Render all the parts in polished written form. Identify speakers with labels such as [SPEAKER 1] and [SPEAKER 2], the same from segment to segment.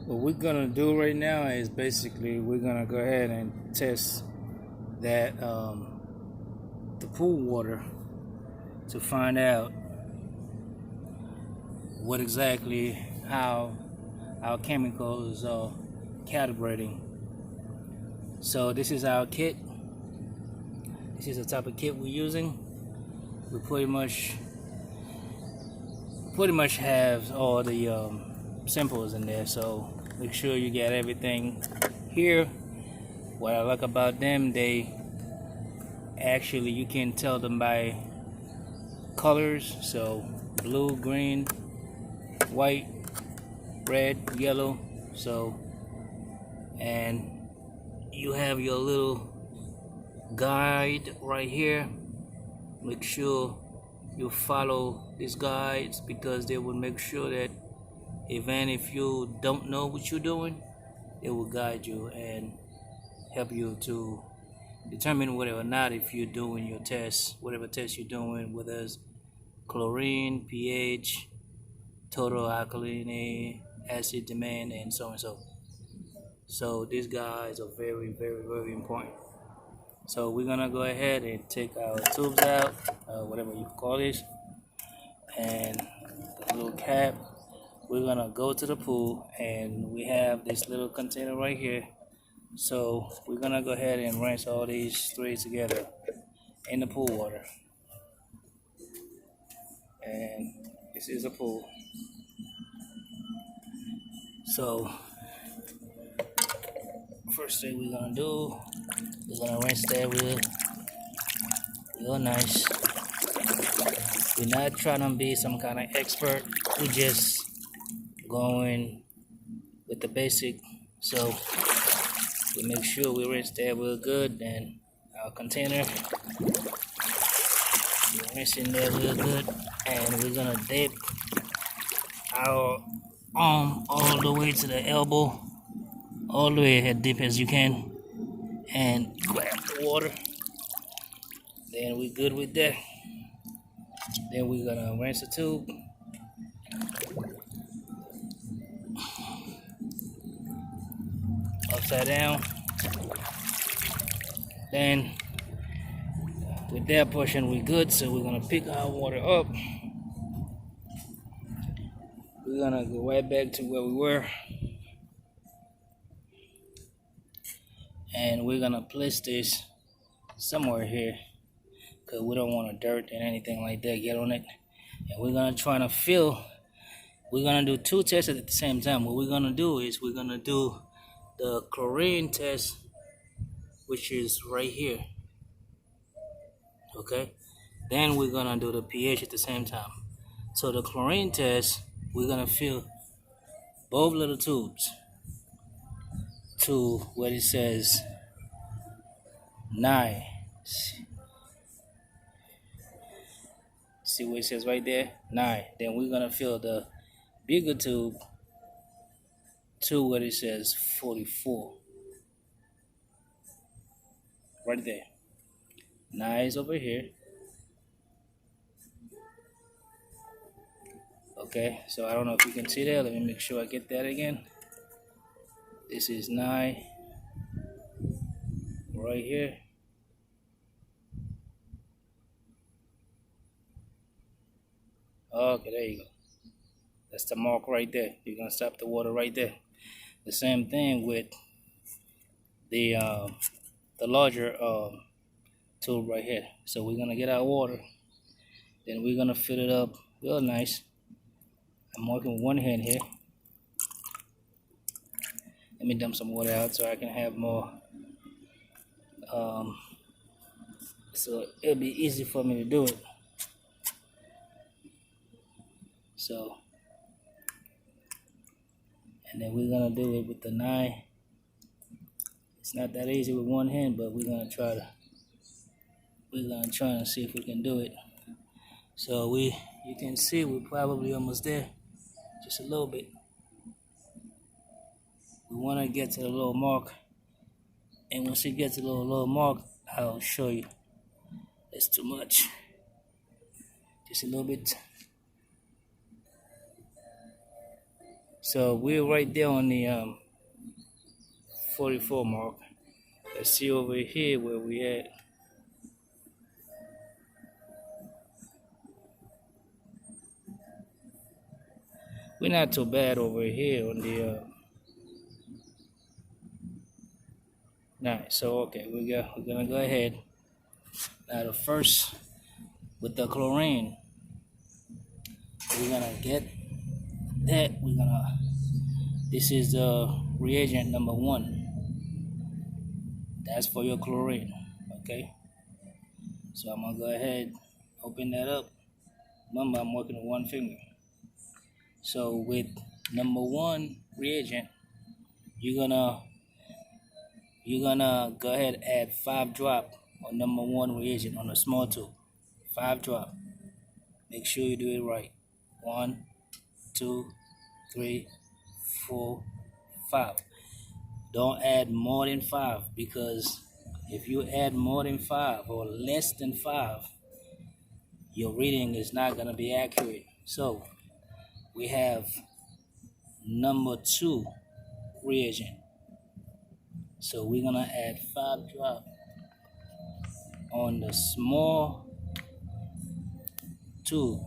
[SPEAKER 1] What we're gonna do right now is basically we're gonna go ahead and test that the pool water to find out what exactly how our chemicals are calibrating. So this is our kit. This is the type of kit we're using. We pretty much have all the samples in there, so make sure you get everything here. What I like about them, they actually, you can tell them by colors, so blue, green, white, red, yellow. So, and you have your little guide right here. Make sure you follow these guides, because they will make sure that even if you don't know what you're doing, it will guide you and help you to determine whether or not, if you're doing your test, whatever test you're doing, whether it's chlorine, pH, total alkalinity, acid demand, and so and so. So these guys are very, very, very important. So we're gonna go ahead and take our tubes out, whatever you call this, and the little cap. We're gonna go to the pool, and we have this little container right here. So we're gonna go ahead and rinse all these three together in the pool water. And this is a pool. So first thing we're gonna do, we're gonna rinse that real nice. We're not trying to be some kind of expert. We're just going with the basic. So we make sure we rinse that real good. And our container, we're rinsing that real good. And we're gonna dip our arm all the way to the elbow, all the way ahead, deep as you can, and grab the water. Then we're good with that. Then we're gonna rinse the tube. Upside down. Then with that portion we're good, so we're gonna pick our water up. We're gonna go right back to where we were, and we're gonna place this somewhere here, because we don't want dirt and anything like that get on it. And we're gonna try to fill. We're gonna do two tests at the same time. What we're gonna do is we're gonna do the chlorine test, which is right here. Okay, then we're gonna do the pH at the same time. So the chlorine test, we're gonna fill both little tubes to what it says 9. See what it says right there? 9. Then we're gonna fill the bigger tube to what it says 44. Right there. 9 is over here. Okay, so I don't know if you can see that. Let me make sure I get that again. This is 9 right here. Okay, there you go. That's the mark right there. You're gonna stop the water right there. The same thing with the larger tube right here. So we're gonna get our water, then we're gonna fill it up real nice. I'm working with one hand here. Let me dump some water out so I can have more. So it'll be easy for me to do it. So, and then we're gonna do it with the 9. It's not that easy with one hand, but we're gonna try and see if we can do it. So you can see we're probably almost there, just a little bit. We want to get to the little mark, and once it gets to the little mark, I'll show you. It's too much. Just a little bit. So we're right there on the 44 mark. Let's see over here where we at. We're not too bad over here on the nice. So okay, we're gonna go ahead. Now the first with the chlorine, we're gonna get that. This is reagent number 1. That's for your chlorine. Okay. So I'm gonna go ahead, open that up. Remember, I'm working with one finger. So with number 1 reagent, you're gonna go ahead and add 5 drop on number 1 reagent on a small tube. 5 drop. Make sure you do it right. 1, 2, 3, 4, 5. Don't add more than 5, because if you add more than 5 or less than 5, your reading is not going to be accurate. So we have number 2 reagent. So we're going to add 5 drop on the small tube.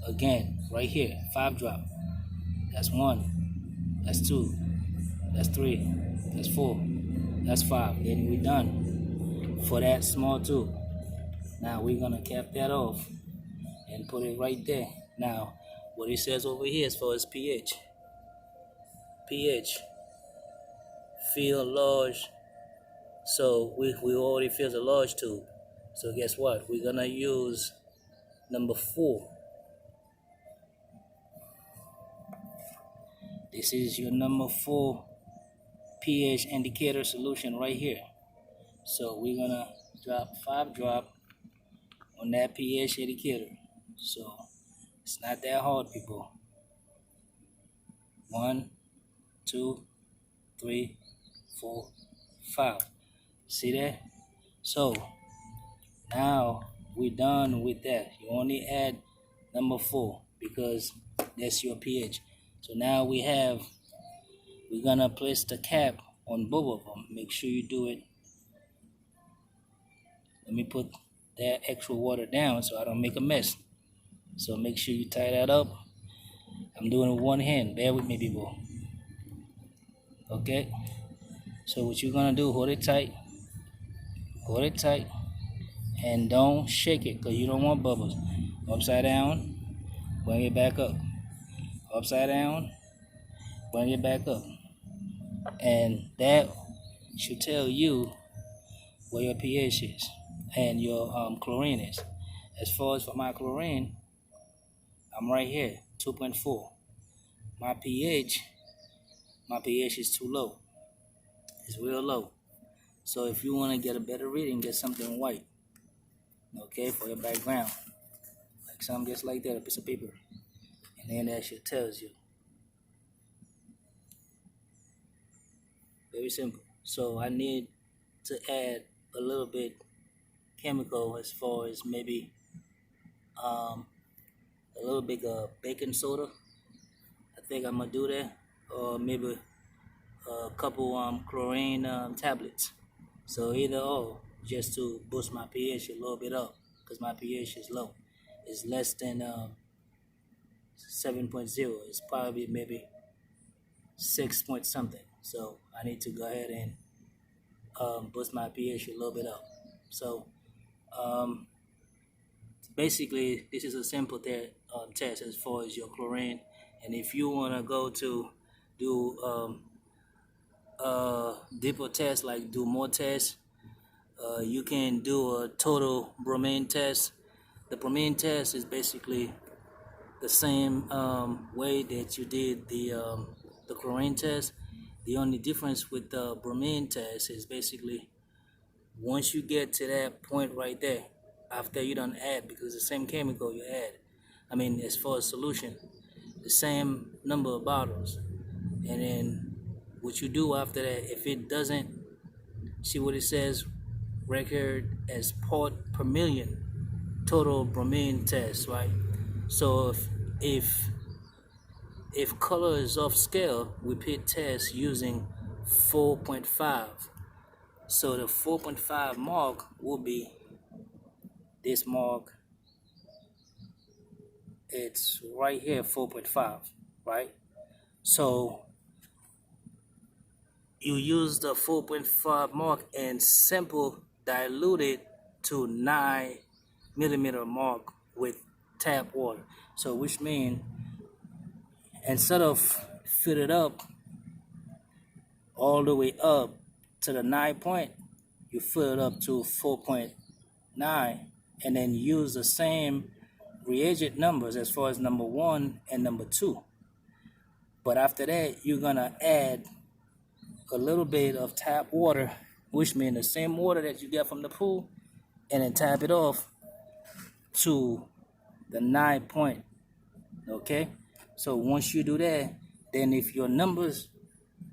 [SPEAKER 1] Again, right here, 5 drop. That's 1, that's 2, that's 3, that's 4, that's 5. Then we're done for that small tube. Now we're gonna cap that off and put it right there. Now, what it says over here as far as pH. pH, feel large. So we already feel a large tube. So guess what? We're gonna use number 4. This is your number 4 pH indicator solution right here. So we're gonna drop 5 drop on that pH indicator. So it's not that hard, people. 1, 2, 3, 4, 5. See that? So now we're done with that. You only add number 4 because that's your pH. So now we're gonna place the cap on both of them. Make sure you do it. Let me put that extra water down so I don't make a mess. So make sure you tie that up. I'm doing it with one hand. Bear with me, people. Okay? So what you're gonna do, hold it tight, and don't shake it because you don't want bubbles. Upside down, bring it back up. Upside down, bring it back up. And that should tell you where your pH is and your chlorine is. As far as for my chlorine, I'm right here, 2.4. My pH is too low. It's real low. So if you want to get a better reading, get something white, okay, for your background. Like something just like that, a piece of paper. And then that shit tells you. Very simple. So I need to add a little bit chemical as far as maybe a little bit of baking soda. I think I'm gonna do that, or maybe a couple chlorine tablets. So either or, just to boost my pH a little bit up, because my pH is low. It's less than 7.0. It's probably maybe 6 point something. So I need to go ahead and boost my pH a little bit up. So basically, this is a simple test as far as your chlorine. And if you want to go to do deeper tests, like do more tests, you can do a total bromine test. The bromine test is basically the same way that you did the chlorine test. The only difference with the bromine test is basically once you get to that point right there, after you don't add, because the same chemical you add, I mean as far as solution, the same number of bottles, and then what you do after that, if it doesn't, see what it says, record as part per million total bromine test, right? So if if color is off scale, we pit test using 4.5. So the 4.5 mark will be this mark. It's right here, 4.5, right? So you use the 4.5 mark and simple dilute it to 9 millimeter mark with tap water. So which means instead of fill it up all the way up to the 9 point, you fill it up to 4.9 and then use the same reagent numbers as far as number 1 and number 2. But after that, you're gonna add a little bit of tap water, which means the same water that you get from the pool, and then tap it off to the 9 point. Okay, so once you do that, then if your numbers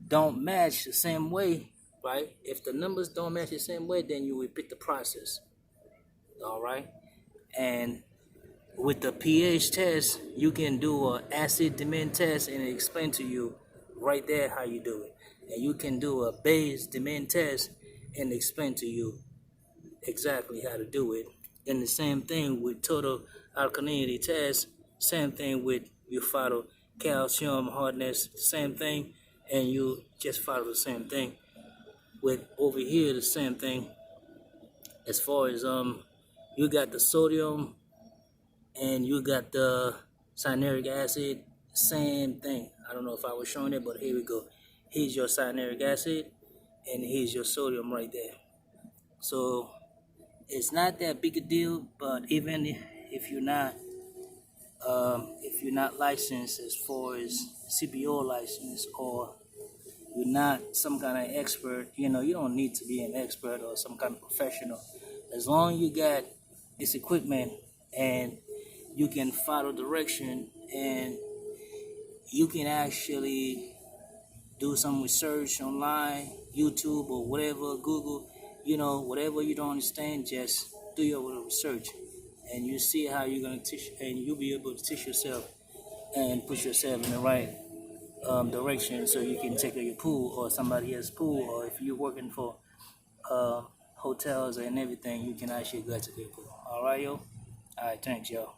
[SPEAKER 1] don't match the same way, right? If the numbers don't match the same way, then you repeat the process. All right, and with the pH test, you can do an acid demand test and explain to you right there how you do it. And you can do a base demand test and explain to you exactly how to do it. And the same thing with total alkalinity test, same thing with you follow calcium hardness, same thing, and you just follow the same thing. With over here, the same thing. As far as you got the sodium and you got the cyanuric acid, same thing. I don't know if I was showing it, but here we go. Here's your cyanuric acid and here's your sodium right there. So it's not that big a deal, but even if you're not licensed as far as CPO license, or you're not some kind of expert, you don't need to be an expert or some kind of professional. As long as you got this equipment and you can follow direction and you can actually do some research online, YouTube or whatever, Google, whatever you don't understand, just do your little research and you see how you're going to teach, and you'll be able to teach yourself and put yourself in the right direction so you can take care of your pool or somebody else's pool, or if you're working for hotels and everything, you can actually go to their pool. All right, yo? All right, thanks, y'all.